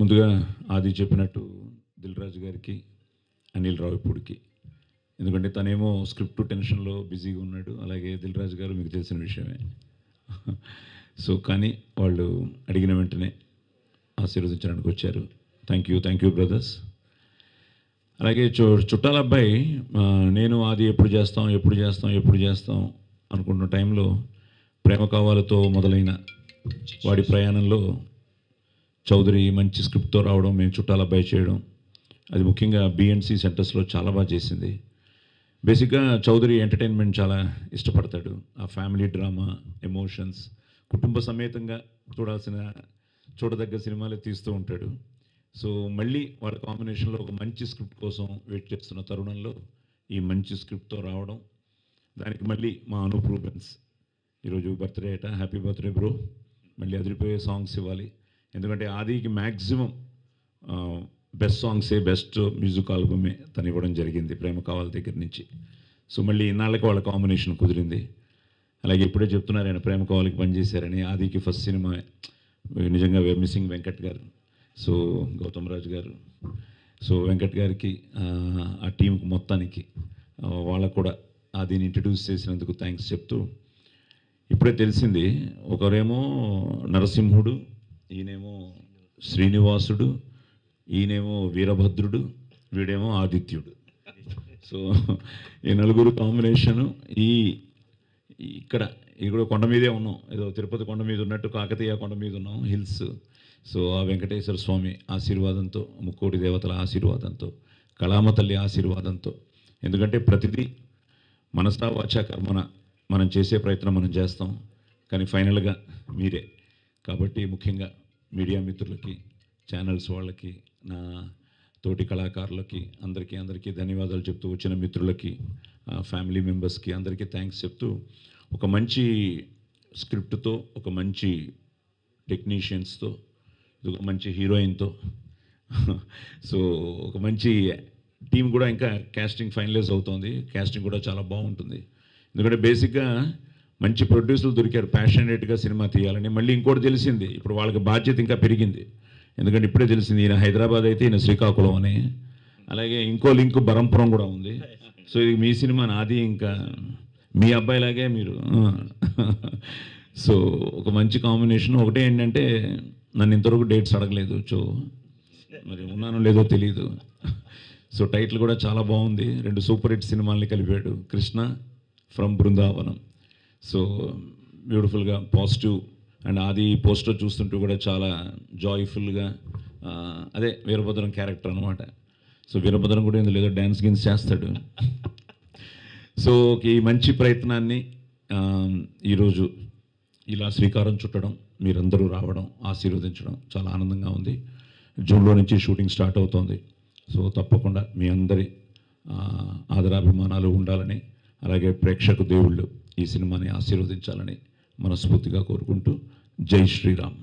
ముందుగా ఆది చెప్పినట్టు దిల్ రాజు గారికి, అనిల్ రావిపూడికి, ఎందుకంటే తనేమో స్క్రిప్ట్ టెన్షన్లో బిజీగా ఉన్నాడు. అలాగే దిల్ రాజు గారు మీకు తెలిసిన విషయమే. సో కానీ వాళ్ళు అడిగిన వెంటనే ఆశీర్వదించడానికి వచ్చారు. Thank you brothers. అలాగే చుట్టాల అబ్బాయి, నేను ఆది ఎప్పుడు చేస్తాం అనుకుంటున్న టైంలో ప్రేమ కావాలతో మొదలైన వాడి ప్రయాణంలో చౌదరి మంచి స్క్రిప్ట్తో రావడం, మేము చుట్టాల అబ్బాయి చేయడం, అది ముఖ్యంగా బిఎన్సి సెంటర్స్లో చాలా బాగా చేసింది. బేసిక్గా చౌదరి ఎంటర్టైన్మెంట్ చాలా ఇష్టపడతాడు. ఆ ఫ్యామిలీ డ్రామా, ఎమోషన్స్, కుటుంబ సమేతంగా చూడదగ్గ సినిమాలే తీస్తూ ఉంటాడు. సో మళ్ళీ వాళ్ళ కాంబినేషన్లో ఒక మంచి స్క్రిప్ట్ కోసం వెయిట్ చేస్తున్న తరుణంలో ఈ మంచి స్క్రిప్ట్తో రావడం, దానికి మళ్ళీ మా అనూప్ రూబెన్స్ ఈరోజు బర్త్డే అట, హ్యాపీ బర్త్డే బ్రో, మళ్ళీ అదిరిపోయే సాంగ్స్ ఇవ్వాలి. ఎందుకంటే ఆదికి మ్యాక్సిమం బెస్ట్ సాంగ్సే, బెస్ట్ మ్యూజిక్ ఆల్బమే తను ఇవ్వడం జరిగింది ప్రేమ కావాలి దగ్గర నుంచి. సో మళ్ళీ ఇన్నాళ్ళకి వాళ్ళ కాంబినేషన్ కుదిరింది. అలాగే ఇప్పుడే చెప్తున్నారు ఆయన ప్రేమ కావాలికి పనిచేశారని. ఆదికి ఫస్ట్ సినిమా నిజంగా మిస్సింగ్ వెంకట్ గారు, సో గౌతమ్ రాజు గారు, సో వెంకట్ గారికి, ఆ టీంకి మొత్తానికి వాళ్ళకు కూడా ఆదిని ఇంట్రడ్యూస్ చేసినందుకు థ్యాంక్స్ చెప్తూ, ఇప్పుడే తెలిసింది ఒకరేమో నరసింహుడు, ఈయనేమో శ్రీనివాసుడు, ఈయనేమో వీరభద్రుడు, వీడేమో ఆదిత్యుడు. సో ఈ నలుగురు కాంబినేషను ఇక్కడ కొండ మీదే ఉన్నాం, ఏదో తిరుపతి కొండ మీద ఉన్నట్టు కాకతీయ కొండ మీద ఉన్నాం, హిల్స్. సో ఆ వెంకటేశ్వర స్వామి ఆశీర్వాదంతో, ముక్కోటి దేవతల ఆశీర్వాదంతో, కళామ తల్లి ఆశీర్వాదంతో, ఎందుకంటే ప్రతిదీ మనసా వాచా కర్మన మనం చేసే ప్రయత్నం మనం చేస్తాం, కానీ ఫైనల్గా మీరే. కాబట్టి ముఖ్యంగా మీడియా మిత్రులకి, ఛానల్స్ వాళ్ళకి, నా తోటి కళాకారులకి అందరికీ ధన్యవాదాలు చెప్తూ, వచ్చిన మిత్రులకి, ఫ్యామిలీ మెంబర్స్కి అందరికీ థ్యాంక్స్ చెప్తూ, ఒక మంచి స్క్రిప్ట్తో, ఒక మంచి టెక్నీషియన్స్తో, ఒక మంచి హీరోయిన్తో, సో ఒక మంచి టీం కూడా ఇంకా కాస్టింగ్ ఫైనలైజ్ అవుతుంది. కాస్టింగ్ కూడా చాలా బాగుంటుంది. ఎందుకంటే బేసిక్గా మంచి ప్రొడ్యూసర్లు దొరికారు ప్యాషనేట్గా సినిమా తీయాలని. మళ్ళీ ఇంకోటి తెలిసింది, ఇప్పుడు వాళ్ళకి బాధ్యత ఇంకా పెరిగింది. ఎందుకంటే ఇప్పుడే తెలిసింది ఈయన హైదరాబాద్ అయితే ఈయన శ్రీకాకుళం అని, అలాగే ఇంకో లింక్ బరంపురం కూడా ఉంది. సో ఇది మీ సినిమా, నాది ఇంకా మీ అబ్బాయిలాగే మీరు. సో ఒక మంచి కాంబినేషన్. ఒకటే ఏంటంటే నన్ను ఇంతవరకు డేట్స్ అడగలేదు, సో మరి ఉన్నానో లేదో తెలియదు. సో టైటిల్ కూడా చాలా బాగుంది. 2 సూపర్ హిట్ సినిమాల్ని కలిపాడు, కృష్ణ ఫ్రమ్ బృందావనం. సో బ్యూటిఫుల్గా పాజిటివ్. అండ్ ఆది పోస్టర్ చూస్తుంటూ కూడా చాలా జాయ్ఫుల్గా, అదే వీరభద్రం క్యారెక్టర్ అనమాట. సో వీరభద్రం కూడా ఎందులో లేదో డ్యాన్స్ గిన్స్ చేస్తాడు. సో ఈ మంచి ప్రయత్నాన్ని ఈరోజు ఇలా శ్రీకారం చుట్టడం, మీరందరూ రావడం, ఆశీర్వదించడం చాలా ఆనందంగా ఉంది. జూన్లో నుంచి షూటింగ్ స్టార్ట్ అవుతోంది. సో తప్పకుండా మీ అందరి ఆదరాభిమానాలు ఉండాలని, అలాగే ప్రేక్షక దేవుళ్ళు ఈ సినిమాని ఆశీర్వదించాలని మనస్ఫూర్తిగా కోరుకుంటూ, జై శ్రీరామ్.